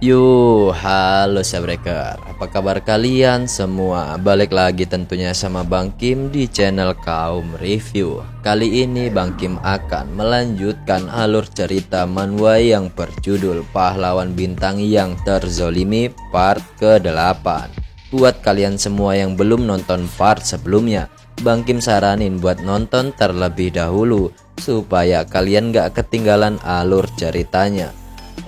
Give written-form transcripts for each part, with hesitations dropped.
Halo Sabreker, apa kabar kalian semua? Balik lagi tentunya sama Bang Kim di channel Kaum Review. Kali ini Bang Kim akan melanjutkan alur cerita manhwa yang berjudul Pahlawan Bintang yang Terzolimi part ke-8. Buat kalian semua yang belum nonton part sebelumnya, Bang Kim saranin buat nonton terlebih dahulu supaya kalian gak ketinggalan alur ceritanya.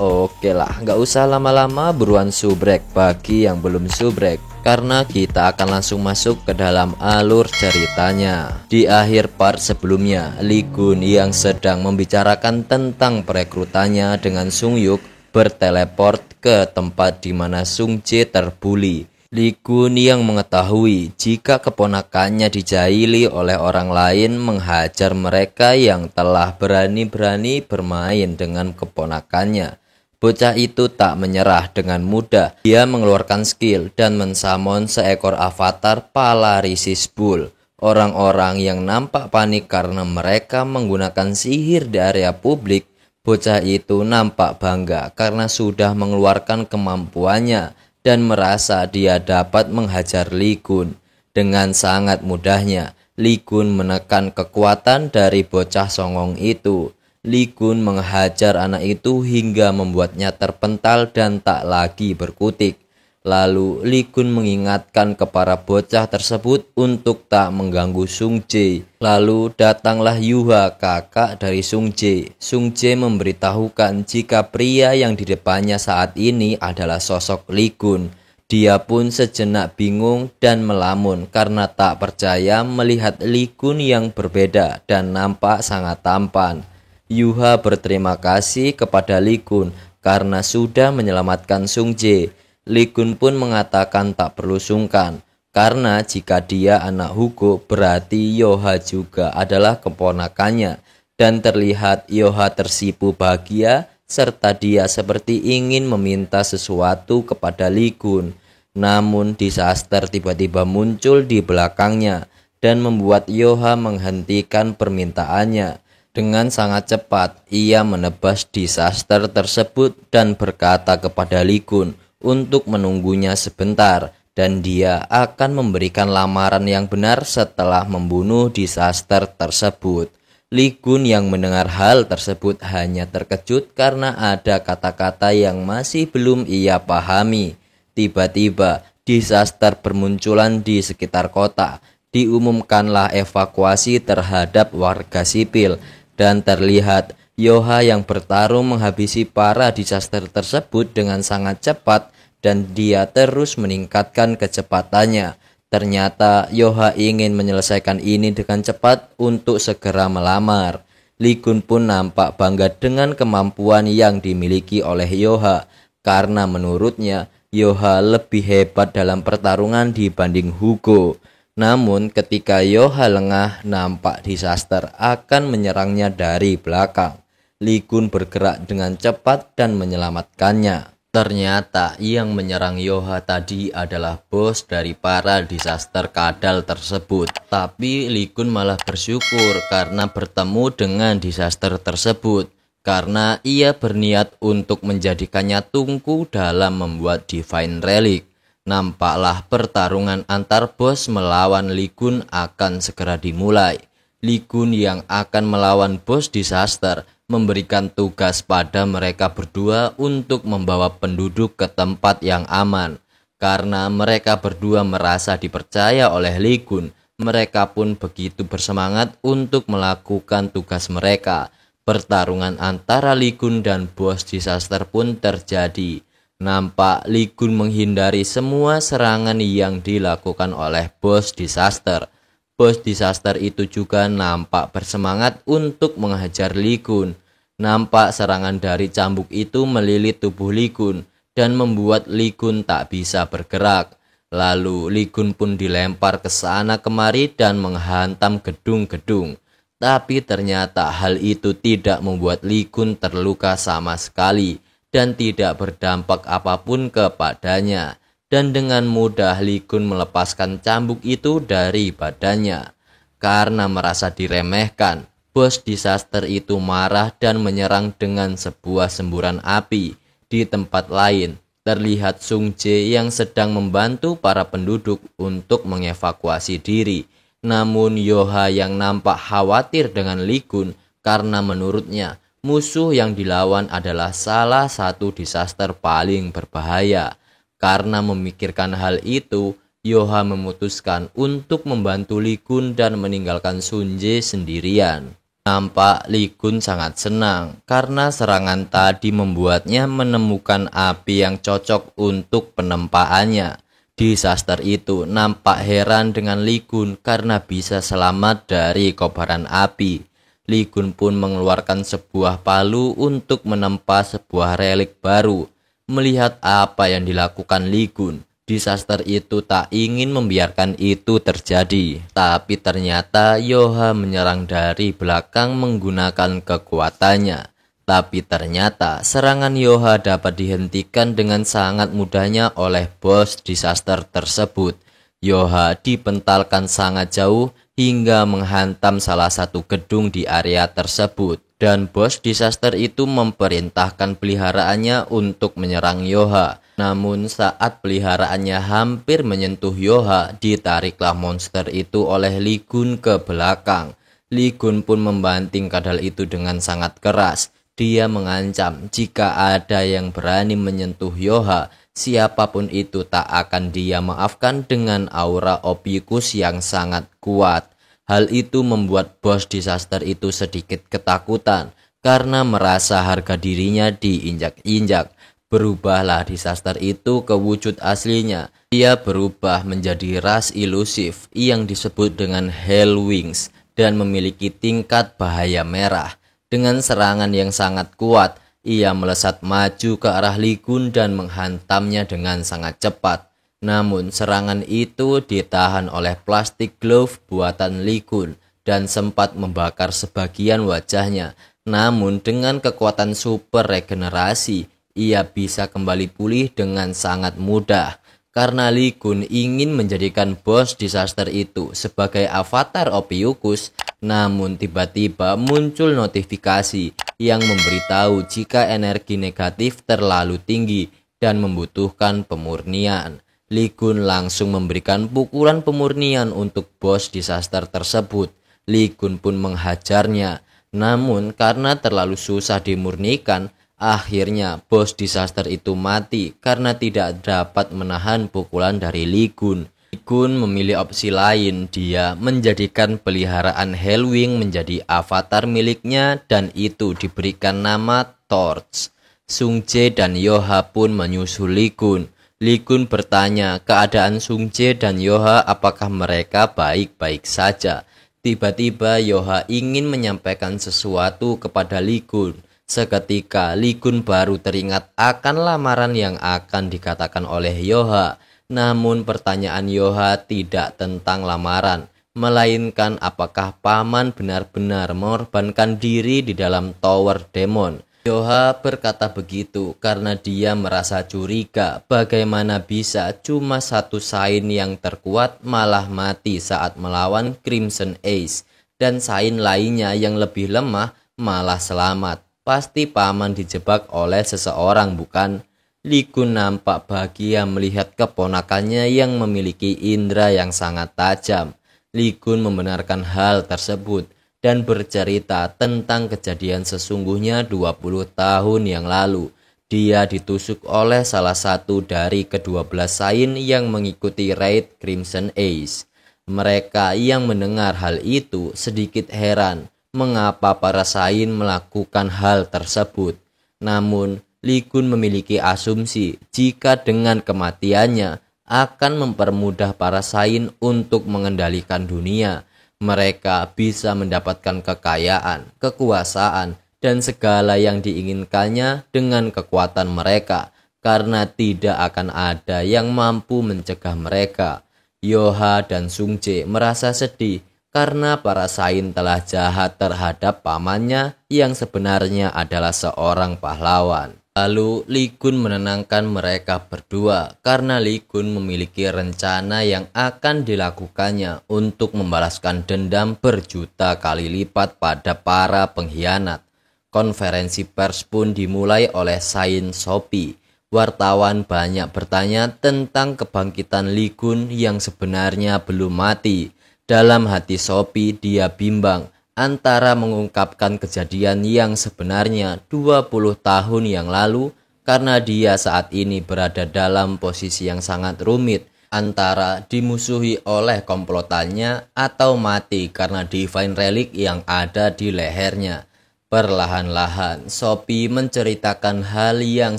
Oke lah, gak usah lama-lama, buruan subrek bagi yang belum subrek, karena kita akan langsung masuk ke dalam alur ceritanya. Di akhir part sebelumnya, Lee Kun yang sedang membicarakan tentang perekrutannya dengan Sung Yuk berteleport ke tempat di mana Sung Jae terbuli. Lee Kun yang mengetahui jika keponakannya dijaili oleh orang lain menghajar mereka yang telah berani-berani bermain dengan keponakannya. Bocah itu tak menyerah dengan mudah. Dia mengeluarkan skill dan mensamon seekor avatar Palaris Bull. Orang-orang yang nampak panik karena mereka menggunakan sihir di area publik. Bocah itu nampak bangga karena sudah mengeluarkan kemampuannya dan merasa dia dapat menghajar Lee Kun. Dengan sangat mudahnya, Lee Kun menekan kekuatan dari bocah songong itu. Lee Kun menghajar anak itu hingga membuatnya terpental dan tak lagi berkutik. Lalu Lee Kun mengingatkan kepada bocah tersebut untuk tak mengganggu Sung Jae. Lalu datanglah Yuha, kakak dari Sung Jae. Sung Jae memberitahukan jika pria yang di depannya saat ini adalah sosok Lee Kun. Dia pun sejenak bingung dan melamun karena tak percaya melihat Lee Kun yang berbeda dan nampak sangat tampan. Yuha berterima kasih kepada Lee Kun karena sudah menyelamatkan Sung Jae. Lee Kun pun mengatakan tak perlu sungkan, karena jika dia anak Hugo berarti Yoha juga adalah keponakannya. Dan terlihat Yoha tersipu bahagia serta dia seperti ingin meminta sesuatu kepada Lee Kun. Namun disaster tiba-tiba muncul di belakangnya dan membuat Yoha menghentikan permintaannya. Dengan sangat cepat, ia menebas disaster tersebut dan berkata kepada Lee Kun untuk menunggunya sebentar dan dia akan memberikan lamaran yang benar setelah membunuh disaster tersebut. Lee Kun yang mendengar hal tersebut hanya terkejut karena ada kata-kata yang masih belum ia pahami. Tiba-tiba, disaster bermunculan di sekitar kota. Diumumkanlah evakuasi terhadap warga sipil. Dan terlihat Yoha yang bertarung menghabisi para disaster tersebut dengan sangat cepat dan dia terus meningkatkan kecepatannya. Ternyata Yoha ingin menyelesaikan ini dengan cepat untuk segera melamar. Lee Kun pun nampak bangga dengan kemampuan yang dimiliki oleh Yoha karena menurutnya Yoha lebih hebat dalam pertarungan dibanding Hugo. Namun ketika Yoha lengah, nampak disaster akan menyerangnya dari belakang. Lee Kun bergerak dengan cepat dan menyelamatkannya. Ternyata yang menyerang Yoha tadi adalah bos dari para disaster kadal tersebut. Tapi Lee Kun malah bersyukur karena bertemu dengan disaster tersebut, karena ia berniat untuk menjadikannya tungku dalam membuat Divine Relic. Nampaklah pertarungan antar bos melawan Lee Kun akan segera dimulai. Lee Kun yang akan melawan bos disaster memberikan tugas pada mereka berdua untuk membawa penduduk ke tempat yang aman. Karena mereka berdua merasa dipercaya oleh Lee Kun, mereka pun begitu bersemangat untuk melakukan tugas mereka. Pertarungan antara Lee Kun dan bos disaster pun terjadi. Nampak Lee Kun menghindari semua serangan yang dilakukan oleh bos disaster. Bos disaster itu juga nampak bersemangat untuk menghajar Lee Kun. Nampak serangan dari cambuk itu melilit tubuh Lee Kun dan membuat Lee Kun tak bisa bergerak. Lalu Lee Kun pun dilempar ke sana kemari dan menghantam gedung-gedung. Tapi ternyata hal itu tidak membuat Lee Kun terluka sama sekali dan tidak berdampak apapun kepadanya. Dan dengan mudah Lee Kun melepaskan cambuk itu dari badannya. Karena merasa diremehkan, bos disaster itu marah dan menyerang dengan sebuah semburan api di tempat lain. terlihat Sung Jae yang sedang membantu para penduduk untuk mengevakuasi diri. Namun Yoha yang nampak khawatir dengan Lee Kun karena menurutnya musuh yang dilawan adalah salah satu disaster paling berbahaya. Karena memikirkan hal itu, Yoha memutuskan untuk membantu Lee Kun dan meninggalkan Sun Jae sendirian. Nampak Lee Kun sangat senang karena serangan tadi membuatnya menemukan api yang cocok untuk penempaannya. Disaster itu nampak heran dengan Lee Kun karena bisa selamat dari kobaran api. Lee Kun pun mengeluarkan sebuah palu untuk menempa sebuah relik baru. Melihat apa yang dilakukan Lee Kun, disaster itu tak ingin membiarkan itu terjadi. Tapi ternyata Yoha menyerang dari belakang menggunakan kekuatannya. Tapi ternyata serangan Yoha dapat dihentikan dengan sangat mudahnya oleh bos disaster tersebut. Yoha dipentalkan sangat jauh hingga menghantam salah satu gedung di area tersebut. Dan bos disaster itu memerintahkan peliharaannya untuk menyerang Yoha. Namun saat peliharaannya hampir menyentuh Yoha, ditariklah monster itu oleh Lee Kun ke belakang. Lee Kun pun membanting kadal itu dengan sangat keras. Dia mengancam jika ada yang berani menyentuh Yoha, siapapun itu tak akan dia maafkan dengan aura Ophiuchus yang sangat kuat. Hal itu membuat bos disaster itu sedikit ketakutan karena merasa harga dirinya diinjak-injak. Berubahlah disaster itu ke wujud aslinya. Dia berubah menjadi ras ilusif yang disebut dengan Hell Wings dan memiliki tingkat bahaya merah. Dengan serangan yang sangat kuat, ia melesat maju ke arah Lee Kun dan menghantamnya dengan sangat cepat. Namun serangan itu ditahan oleh plastik glove buatan Lee Kun dan sempat membakar sebagian wajahnya. Namun dengan kekuatan super regenerasi, ia bisa kembali pulih dengan sangat mudah. Karena Lee Kun ingin menjadikan bos disaster itu sebagai avatar Ophiuchus, namun tiba-tiba muncul notifikasi yang memberitahu jika energi negatif terlalu tinggi dan membutuhkan pemurnian. Lee Kun langsung memberikan pukulan pemurnian untuk bos disaster tersebut. Lee Kun pun menghajarnya. Namun karena terlalu susah dimurnikan, akhirnya bos disaster itu mati karena tidak dapat menahan pukulan dari Lee Kun. Lee Kun memilih opsi lain, dia menjadikan peliharaan Hellwing menjadi avatar miliknya dan itu diberikan nama Torch. Sung Jae dan Yoha pun menyusul Lee Kun. Lee Kun bertanya keadaan Sung Jae dan Yoha apakah mereka baik-baik saja. Tiba-tiba Yoha ingin menyampaikan sesuatu kepada Lee Kun. Seketika Lee Kun baru teringat akan lamaran yang akan dikatakan oleh Yoha. Namun pertanyaan Yoha tidak tentang lamaran, melainkan apakah paman benar-benar mengorbankan diri di dalam Tower Demon. Yoha berkata begitu karena dia merasa curiga bagaimana bisa cuma satu Saint yang terkuat malah mati saat melawan Crimson Ace dan Saint lainnya yang lebih lemah malah selamat. Pasti paman dijebak oleh seseorang, bukan? Lee Kun nampak bahagia melihat keponakannya yang memiliki indera yang sangat tajam. Lee Kun membenarkan hal tersebut dan bercerita tentang kejadian sesungguhnya 20 tahun yang lalu. Dia ditusuk oleh salah satu dari ke-12 Saint yang mengikuti raid Crimson Ace. Mereka yang mendengar hal itu sedikit heran mengapa para Saint melakukan hal tersebut. Namun Lee Kun memiliki asumsi jika dengan kematiannya akan mempermudah para Saint untuk mengendalikan dunia. Mereka bisa mendapatkan kekayaan, kekuasaan, dan segala yang diinginkannya dengan kekuatan mereka, karena tidak akan ada yang mampu mencegah mereka. Yoha dan Sung Jae merasa sedih karena para Saint telah jahat terhadap pamannya yang sebenarnya adalah seorang pahlawan. Lalu Lee Kun menenangkan mereka berdua karena Lee Kun memiliki rencana yang akan dilakukannya untuk membalaskan dendam berjuta kali lipat pada para pengkhianat. Konferensi pers pun dimulai oleh Saint Sophie. wartawan banyak bertanya tentang kebangkitan Lee Kun yang sebenarnya belum mati. Dalam hati Sophie, dia bimbang antara mengungkapkan kejadian yang sebenarnya 20 tahun yang lalu karena dia saat ini berada dalam posisi yang sangat rumit antara dimusuhi oleh komplotannya atau mati karena divine relic yang ada di lehernya. Perlahan-lahan Sophie menceritakan hal yang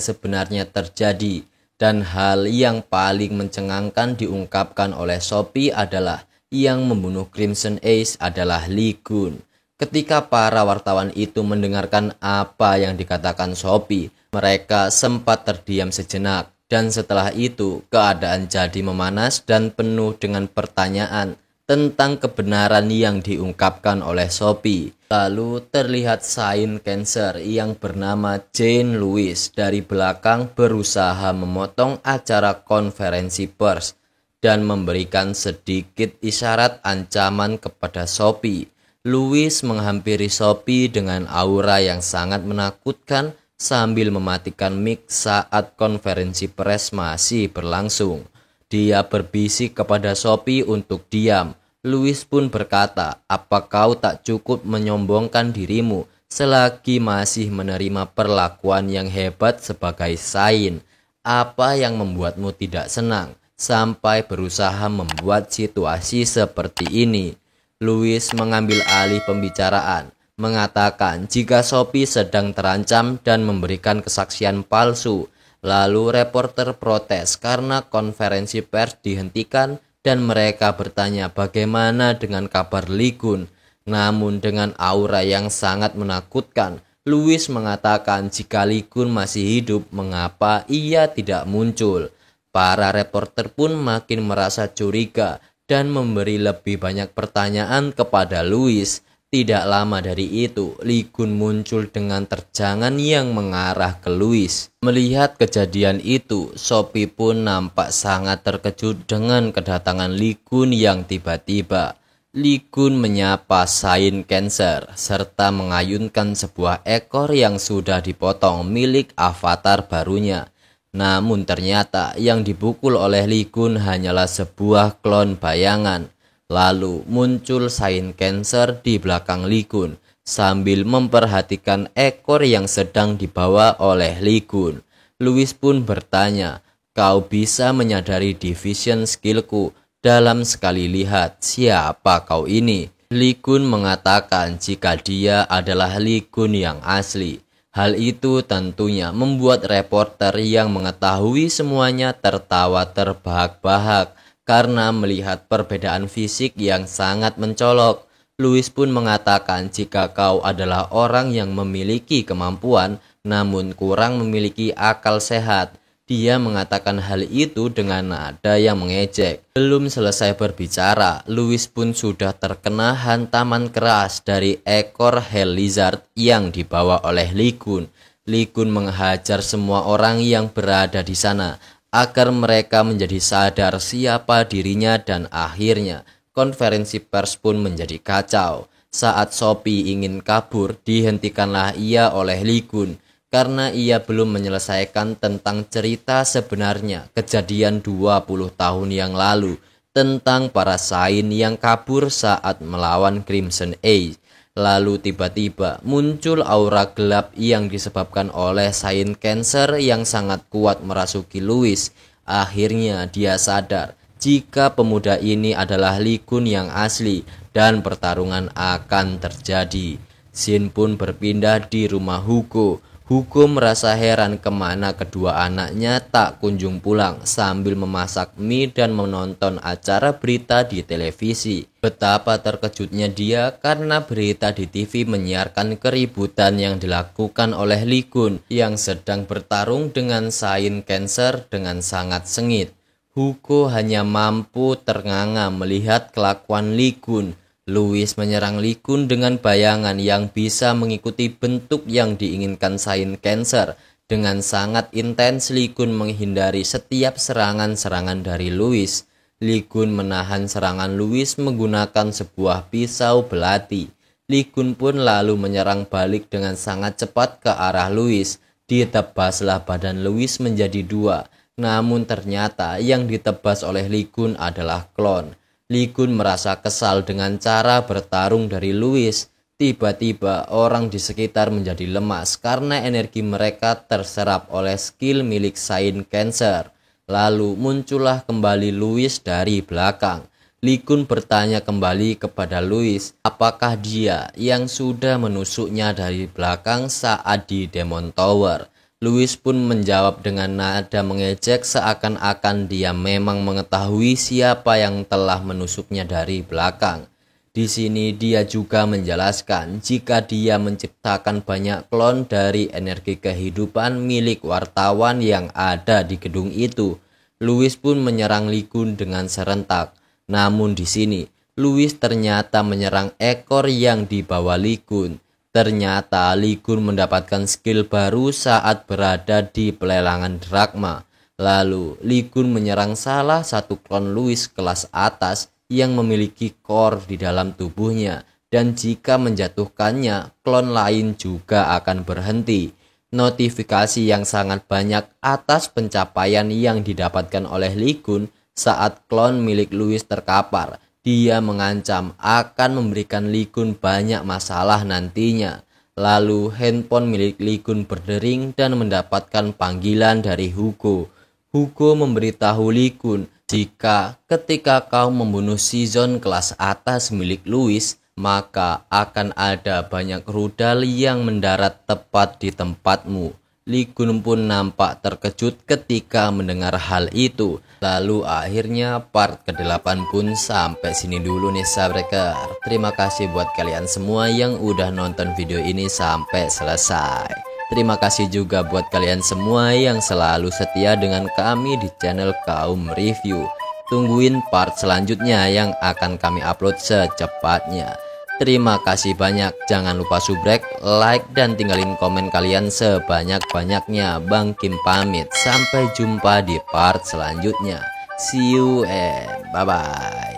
sebenarnya terjadi, dan hal yang paling mencengangkan diungkapkan oleh Sophie adalah yang membunuh Crimson Ace adalah Lee Kun. Ketika para wartawan itu mendengarkan apa yang dikatakan Sophie, mereka sempat terdiam sejenak, dan setelah itu keadaan jadi memanas dan penuh dengan pertanyaan tentang kebenaran yang diungkapkan oleh Sophie. Lalu terlihat Saint Cancer yang bernama Jane Lewis dari belakang berusaha memotong acara konferensi pers dan memberikan sedikit isyarat ancaman kepada Sophie. Lewis menghampiri Sophie dengan aura yang sangat menakutkan sambil mematikan mic saat konferensi pers masih berlangsung. Dia berbisik kepada Sophie untuk diam. Lewis pun berkata, "Apa kau tak cukup menyombongkan dirimu selagi masih menerima perlakuan yang hebat sebagai Saint? Apa yang membuatmu tidak senang sampai berusaha membuat situasi seperti ini?" Lewis mengambil alih pembicaraan, mengatakan jika Sophie sedang terancam dan memberikan kesaksian palsu. Lalu reporter protes karena konferensi pers dihentikan dan mereka bertanya bagaimana dengan kabar Lee Kun. Namun dengan aura yang sangat menakutkan, Lewis mengatakan jika Lee Kun masih hidup, mengapa ia tidak muncul. Para reporter pun makin merasa curiga dan memberi lebih banyak pertanyaan kepada Lewis. Tidak lama dari itu, Lee Kun muncul dengan terjangan yang mengarah ke Lewis. Melihat kejadian itu, Sophie pun nampak sangat terkejut dengan kedatangan Lee Kun yang tiba-tiba. Lee Kun menyapa Saint Cancer serta mengayunkan sebuah ekor yang sudah dipotong milik avatar barunya. Namun ternyata yang dipukul oleh Lee Kun hanyalah sebuah klon bayangan. Lalu muncul Saint Cancer di belakang Lee Kun sambil memperhatikan ekor yang sedang dibawa oleh Lee Kun. Lewis pun bertanya, "Kau bisa menyadari division skillku dalam sekali lihat. Siapa kau ini?" Lee Kun mengatakan jika dia adalah Lee Kun yang asli. Hal itu tentunya membuat reporter yang mengetahui semuanya tertawa terbahak-bahak karena melihat perbedaan fisik yang sangat mencolok. Lewis pun mengatakan jika kau adalah orang yang memiliki kemampuan namun kurang memiliki akal sehat. Dia mengatakan hal itu dengan nada yang mengejek. Belum selesai berbicara, Lewis pun sudah terkena hantaman keras dari ekor Hell Lizard yang dibawa oleh Lee Kun. Lee Kun menghajar semua orang yang berada di sana agar mereka menjadi sadar siapa dirinya, dan akhirnya konferensi pers pun menjadi kacau. Saat Sophie ingin kabur, dihentikanlah ia oleh Lee Kun karena ia belum menyelesaikan tentang cerita sebenarnya kejadian 20 tahun yang lalu tentang para Saint yang kabur saat melawan Crimson Ace. Lalu tiba-tiba muncul aura gelap yang disebabkan oleh Saint Cancer yang sangat kuat merasuki Lewis. Akhirnya dia sadar jika pemuda ini adalah Lee Kun yang asli dan pertarungan akan terjadi. Scene pun berpindah di rumah Hugo. Hugo merasa heran kemana kedua anaknya tak kunjung pulang sambil memasak mie dan menonton acara berita di televisi. Betapa terkejutnya dia karena berita di TV menyiarkan keributan yang dilakukan oleh Lee Kun yang sedang bertarung dengan Saint Cancer dengan sangat sengit. Hugo hanya mampu ternganga melihat kelakuan Lee Kun. Lewis menyerang Lee Kun dengan bayangan yang bisa mengikuti bentuk yang diinginkan Saint Cancer. Dengan sangat intens Lee Kun menghindari setiap serangan-serangan dari Lewis. Lee Kun menahan serangan Lewis menggunakan sebuah pisau belati. Lee Kun pun lalu menyerang balik dengan sangat cepat ke arah Lewis. Ditebaslah badan Louis menjadi dua, namun ternyata yang ditebas oleh Lee Kun adalah klon. Lee Kun merasa kesal dengan cara bertarung dari Louis. Tiba-tiba orang di sekitar menjadi lemas karena energi mereka terserap oleh skill milik Saint Cancer. Lalu muncullah kembali Louis dari belakang. Lee Kun bertanya kembali kepada Louis, apakah dia yang sudah menusuknya dari belakang saat di Demon Tower. Louis pun menjawab dengan nada mengejek seakan-akan dia memang mengetahui siapa yang telah menusuknya dari belakang. Di sini dia juga menjelaskan jika dia menciptakan banyak klon dari energi kehidupan milik wartawan yang ada di gedung itu. Louis pun menyerang Lee Kun dengan serentak. Namun di sini, Louis ternyata menyerang ekor yang dibawa Lee Kun. Ternyata Lee Kun mendapatkan skill baru saat berada di pelelangan Drachma. Lalu Lee Kun menyerang salah satu klon Louis kelas atas yang memiliki core di dalam tubuhnya. Dan jika menjatuhkannya, klon lain juga akan berhenti. Notifikasi yang sangat banyak atas pencapaian yang didapatkan oleh Lee Kun saat klon milik Louis terkapar. Dia mengancam akan memberikan Lee Kun banyak masalah nantinya. Lalu handphone milik Lee Kun berdering dan mendapatkan panggilan dari Hugo. Hugo memberitahu Lee Kun jika ketika kau membunuh Season kelas atas milik Louis, maka akan ada banyak rudal yang mendarat tepat di tempatmu. Lee Kun pun nampak terkejut ketika mendengar hal itu. Lalu akhirnya part ke-8 pun sampai sini dulu nih sahabat. Terima kasih buat kalian semua yang udah nonton video ini sampai selesai. Terima kasih juga buat kalian semua yang selalu setia dengan kami di channel Kaum Review. Tungguin part selanjutnya yang akan kami upload secepatnya. Terima kasih banyak. Jangan lupa subrek, like, dan tinggalin komen kalian sebanyak-banyaknya. Bang Kim pamit. Sampai jumpa di part selanjutnya. See you and bye-bye.